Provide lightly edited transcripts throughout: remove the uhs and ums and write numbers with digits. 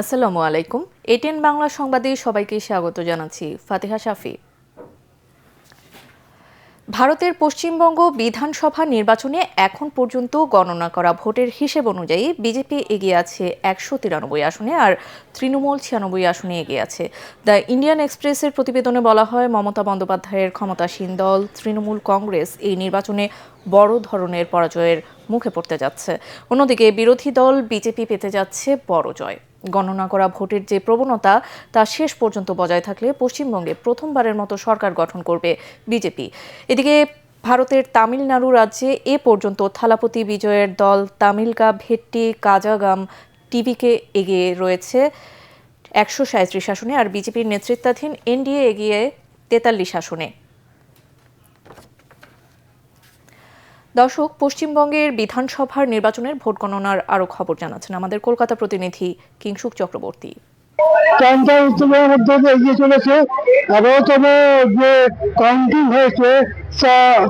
আসসালামু আলাইকুম। এটিএন বাংলা সংবাদে সবাইকে স্বাগত জানাচ্ছি। ফাতিহা শাফি। ভারতের পশ্চিমবঙ্গ বিধানসভা নির্বাচনে এখন পর্যন্ত গণনা করা ভোটের হিসেব অনুযায়ী বিজেপি এগিয়ে আছে ১৯৩ আসনে, আর তৃণমূল ৯৬ আসনে এগিয়ে আছে। দ্য ইন্ডিয়ান এক্সপ্রেসের প্রতিবেদনে বলা হয়, মমতা বন্দ্যোপাধ্যায়ের ক্ষমতাসীন দল তৃণমূল কংগ্রেস এই নির্বাচনে বড় ধরনের পরাজয়ের মুখে পড়তে যাচ্ছে। অন্যদিকে বিরোধী দল বিজেপি পেতে যাচ্ছে বড় জয়। গণনা করা ভোটের যে প্রবণতা তা শেষ পর্যন্ত বজায় থাকলে পশ্চিমবঙ্গে প্রথমবারের মতো সরকার গঠন করবে বিজেপি। এদিকে ভারতের তামিলনাড়ু রাজ্যে এ পর্যন্ত থালাপতি বিজয়ের দল তামিলকা ভেট্টি কাজাগাম টিভিকে এগিয়ে রয়েছে ১৩৭ আসনে, আর বিজেপির নেতৃত্বাধীন এনডিএ এগিয়ে ৪৩ আসনে। দর্শক, পশ্চিমবঙ্গের বিধানসভার নির্বাচনের ভোট গণনার আরও খবর জানাচ্ছেন আমাদের কলকাতা প্রতিনিধি কিংসুক চক্রবর্তী। উত্তরের মধ্যে এগিয়ে চলেছে। এগারোতম যে কাউন্টিং হয়েছে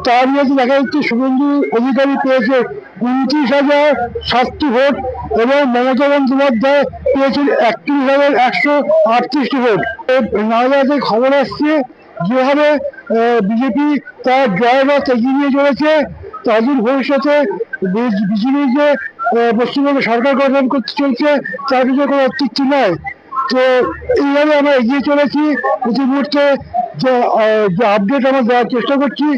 তার মধ্যে দেখা যাচ্ছে শুভেন্দু অধিকারী পেয়েছে ২৯,০৭০ ভোট এবং মমতা বন্দ্যোপাধ্যায় পেয়েছেন ৩১,১৩৮টি ভোট। নাগাতে খবর আসছে যেভাবে বিজেপি তার জয়রথ এগিয়ে নিয়ে চলেছে, তাদের ভবিষ্যতে বিজেপি যে পশ্চিমবঙ্গে সরকার গঠন করতে চলছে তার কিছু কোনো অস্তিত্ব নয়। তো এইভাবে আমরা এগিয়ে চলেছি। প্রতি মুহূর্তে যে আপডেট আমরা দেওয়ার চেষ্টা করছি।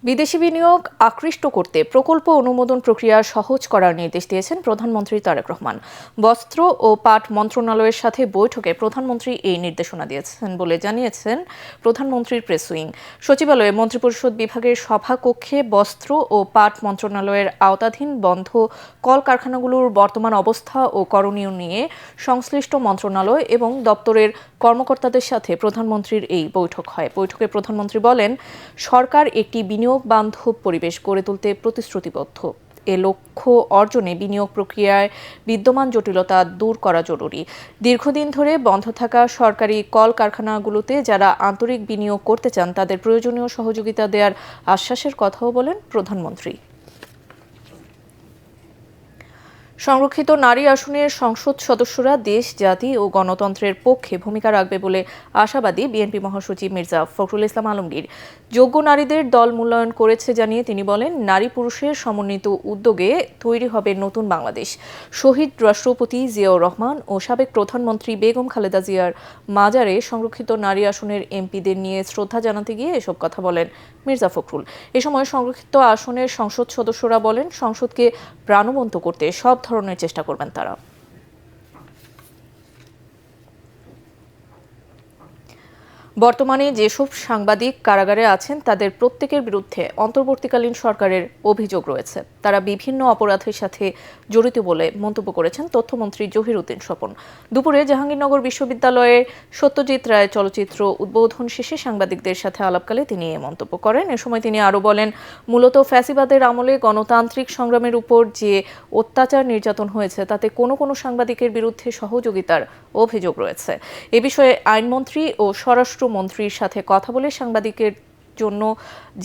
বিদেশি বিনিয়োগ আকৃষ্ট করতে প্রকল্প অনুমোদন প্রক্রিয়া সহজ করার নির্দেশ দিয়েছেন প্রধানমন্ত্রী তারেক রহমান। বস্ত্র ও পাট মন্ত্রণালয়ের সাথে বৈঠকে প্রধানমন্ত্রী এই নির্দেশনা দিয়েছেন বলে জানিয়েছেন প্রধানমন্ত্রীর প্রেস উইং। সচিবালয়ে মন্ত্রিপরিষদ বিভাগের সভাকক্ষে বস্ত্র ও পাট মন্ত্রণালয়ের আওতাধীন বন্ধ কলকারখানাগুলোর বর্তমান অবস্থা ও করণীয় নিয়ে সংশ্লিষ্ট মন্ত্রণালয় এবং দপ্তরের কর্মকর্তাদের সাথে প্রধানমন্ত্রীর এই বৈঠক হয়। বৈঠকে প্রধানমন্ত্রী বলেন, সরকার একটি বিনিয়োগ বান্ধব পরিবেশ গড়ে তুলতে প্রতিশ্রুতিবদ্ধ। এ লক্ষ্য অর্জনে বিনিয়োগ প্রক্রিয়ায় বিদ্যমান জটিলতা দূর করা জরুরি। দীর্ঘদিন ধরে বন্ধ থাকা সরকারি কলকারখানাগুলোতে যারা আন্তরিক বিনিয়োগ করতে চান তাদের প্রয়োজনীয় সহযোগিতা দেওয়ার আশ্বাসের কথাও বলেন প্রধানমন্ত্রী। সংরক্ষিত নারী আসনের সংসদ সদস্যরা দেশ, জাতি ও গণতন্ত্রের পক্ষে ভূমিকা রাখবে বলে আশাবাদী বিএনপি মহাসচিব মির্জা ফখরুল ইসলাম আলমগীর। যোগ্য নারীদের দল মূল্যায়ন করেছে জানিয়ে তিনি বলেন, নারী পুরুষের সমন্বিত উদ্যোগে তৈরি হবে নতুন বাংলাদেশ। শহীদ রাষ্ট্রপতি জিয়াউর রহমান ও সাবেক প্রধানমন্ত্রী বেগম খালেদা জিয়ার মাজারে সংরক্ষিত নারী আসনের এমপিদের নিয়ে শ্রদ্ধা জানাতে গিয়ে এসব কথা বলেন মির্জা ফখরুল। এ সময় সংরক্ষিত আসনের সংসদ সদস্যরা বলেন, সংসদকে প্রাণবন্ত করতে সব ধরনের চেষ্টা করবেন তারা। বর্তমানে যেসব সাংবাদিক কারাগারে আছেন তাদের প্রত্যেকের বিরুদ্ধে অন্তর্বর্তীকালীন সরকারের অভিযোগ রয়েছে। তারা বিভিন্ন অপরাধের সাথে জড়িত বলে মন্তব্য করেছেন তথ্যমন্ত্রী জহিরউদ্দিন স্বপন। দুপুরে জাহাঙ্গীরনগর বিশ্ববিদ্যালয়ের সত্যজিৎ রায় চলচ্চিত্র উদ্বোধন শেষে সাংবাদিকদের সাথে আলাপকালে তিনি এ মন্তব্য করেন। এ সময় তিনি আরও বলেন, মূলত ফ্যাসিবাদের আমলে গণতান্ত্রিক সংগ্রামের উপর যে অত্যাচার নির্যাতন হয়েছে তাতে কোনো কোনো সাংবাদিকের বিরুদ্ধে সহযোগিতার অভিযোগ রয়েছে। এ বিষয়ে আইনমন্ত্রী ও স্বরাষ্ট্রমন্ত্রীর সাথে কথা বলে সাংবাদিকের জন্য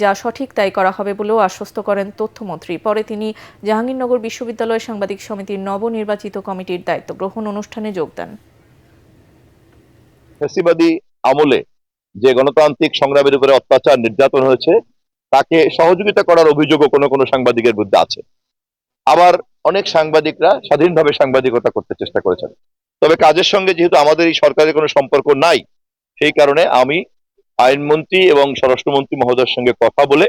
যা সঠিক তাই করা হবে বলেও আশ্বস্ত করেন তথ্যমন্ত্রী। পরে তিনি জাহাঙ্গীরনগর বিশ্ববিদ্যালয় সাংবাদিক সমিতির নবনির্বাচিত কমিটির দায়িত্ব গ্রহণ অনুষ্ঠানে যোগ দেন। ফ্যাসিবাদী আমলে যে গণতান্ত্রিক সংগ্রামের উপরে অত্যাচার নির্যাতন হয়েছে তাকে সহযোগিতা করার অভিযোগও কোনো কোনো সাংবাদিকের বিরুদ্ধে আছে। আবার অনেক সাংবাদিকরা স্বাধীনভাবে সাংবাদিকতা করতে চেষ্টা করেছেন। তবে কাজের সঙ্গে যেহেতু আমাদের এই সরকারের কোনো সম্পর্ক নাই, সেই কারণে আমি আইনমন্ত্রী এবং স্বরাষ্ট্রমন্ত্রী মহোদয়ের সঙ্গে কথা বলে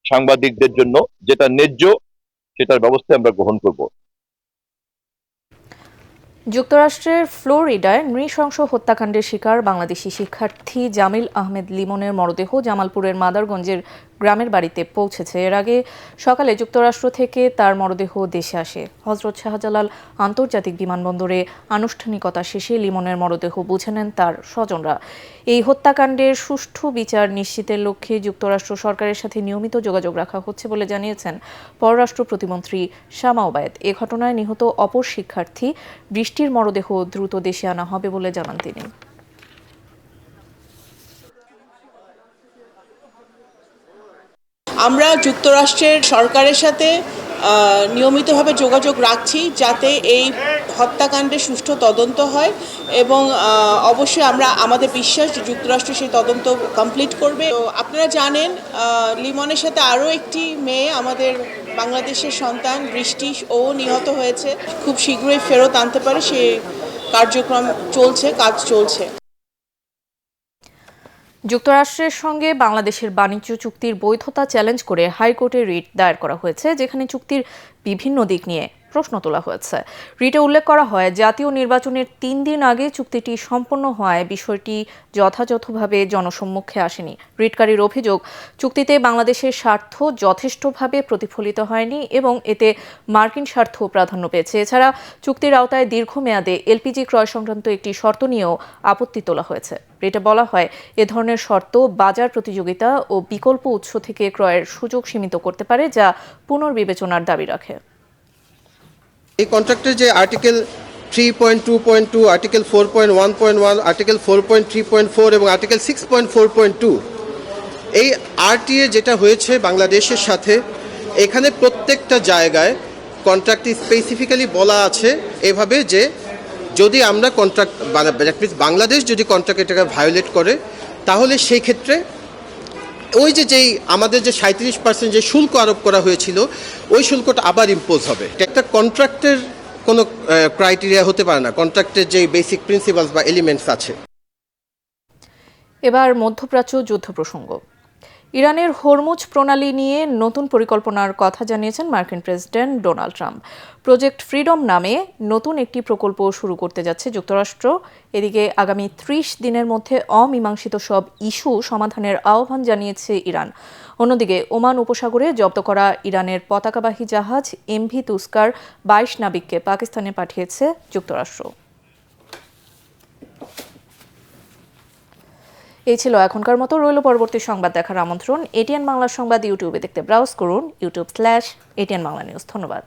সাংবাদিকদের জন্য যেটা ন্যায্য সেটার ব্যবস্থা আমরা গ্রহণ করব। যুক্তরাষ্ট্রের ফ্লোরিডায় নৃশংস হত্যাকাণ্ডের শিকার বাংলাদেশি শিক্ষার্থী জামিল আহমেদ লিমনের মরদেহ জামালপুরের মাদারগঞ্জের গ্রামের বাড়িতে পৌঁছেছে। এর আগে সকালে যুক্তরাষ্ট্র থেকে তার মরদেহ দেশে আসে। হজরত শাহজালাল আন্তর্জাতিক বিমানবন্দরে আনুষ্ঠানিকতা শেষে লিমনের মরদেহ বুঝে নেন তার স্বজনরা। এই হত্যাকাণ্ডের সুষ্ঠু বিচার নিশ্চিতের লক্ষ্যে যুক্তরাষ্ট্র সরকারের সাথে নিয়মিত যোগাযোগ রাখা হচ্ছে বলে জানিয়েছেন পররাষ্ট্র প্রতিমন্ত্রী শামা ওবায়েদ। এ ঘটনায় নিহত অপর শিক্ষার্থী বৃষ্টির মরদেহ দ্রুত দেশে আনা হবে বলে জানান তিনি। আমরা যুক্তরাষ্ট্রের সরকারের সাথে নিয়মিতভাবে যোগাযোগ রাখছি যাতে এই হত্যাকাণ্ডের সুষ্ঠু তদন্ত হয় এবং অবশ্যই আমরা আমাদের বিশ্বাস যে যুক্তরাষ্ট্র সেই তদন্ত কমপ্লিট করবে। তো আপনারা জানেন লিমনের সাথে আরও একটি মেয়ে আমাদের বাংলাদেশের সন্তান বৃষ্টি ও নিহত হয়েছে, খুব শীঘ্রই ফেরত আনতে পারে সে কার্যক্রম চলছে, কাজ চলছে। যুক্তরাষ্ট্রের সঙ্গে বাংলাদেশের বাণিজ্য চুক্তির বৈধতা চ্যালেঞ্জ করে হাইকোর্টে রিট দায়ের করা হয়েছে, যেখানে চুক্তির বিভিন্ন দিক নিয়ে প্রশ্ন তোলা হয়েছে। রিটে উল্লেখ করা হয়, জাতীয় নির্বাচনের 3 দিন আগে চুক্তিটি সম্পন্ন হওয়ায় বিষয়টি যথাযথভাবে জনসম্মুখে আসেনি। রিটকারীর অভিযোগ, চুক্তিতে বাংলাদেশের স্বার্থ যথেষ্টভাবে প্রতিফলিত হয়নি এবং এতে মার্কিন স্বার্থ প্রাধান্য পেয়েছে। এছাড়া চুক্তির আওতায় দীর্ঘমেয়াদে এলপিজি ক্রয় সংক্রান্ত একটি শর্ত নিয়েও আপত্তি তোলা হয়েছে। রিটে বলা হয়, এ ধরনের শর্ত বাজার প্রতিযোগিতা ও বিকল্প উৎস থেকে ক্রয়ের সুযোগ সীমিত করতে পারে, যা পুনর্বিবেচনার দাবি রাখে। এই কন্ট্রাক্টের যে আর্টিকেল 3.2.2, আর্টিকেল 4.1.1, আর্টিকেল 4.3.4 এবং আর্টিকেল 6.4.2, এই আরটিএ যেটা হয়েছে বাংলাদেশের সাথে, এখানে প্রত্যেকটা জায়গায় কন্ট্রাক্টে স্পেসিফিক্যালি বলা আছে এভাবে যে যদি আমরা কন্ট্রাক্ট বাংলাদেশ যদি কন্ট্রাক্ট এটাকে ভায়োলেট করে, তাহলে সেই ক্ষেত্রে ওই যেই আমাদের যে 37% যে শুল্ক আরোপ করা হয়েছিল, ওই শুল্কটা আবার ইম্পোজ হবে। একটা কন্ট্রাক্টের কোনো ক্রাইটেরিয়া হতে পারে না, কন্ট্রাক্টের যে বেসিক প্রিন্সিপালস বা এলিমেন্টস আছে। এবার মধ্যপ্রাচ্য যুদ্ধ প্রসঙ্গ। ইরানের হরমুজ প্রণালী নিয়ে নতুন পরিকল্পনার কথা জানিয়েছেন মার্কিন president Donald Trump. Project freedom নামে নতুন একটি প্রকল্প শুরু করতে যাচ্ছে যুক্তরাষ্ট্র। এদিকে আগামী 30 দিনের মধ্যে অমীমাংসিত সব ইস্যু সমাধানের আহ্বান জানিয়েছে ইরান। অন্যদিকে ওমান উপসাগরে জব্দ করা ইরানের পতাকাবাহী জাহাজ এমভি তুস্কার 22 নাবিককে পাকিস্তানে পাঠিয়েছে যুক্তরাষ্ট্র। এই ছিল এখনকার মতো। রইল পরবর্তী সংবাদ দেখার আমন্ত্রণ। এটিএন বাংলা সংবাদ ইউটিউবে দেখতে ব্রাউজ করুন youtube/ATN Bangla News। ধন্যবাদ।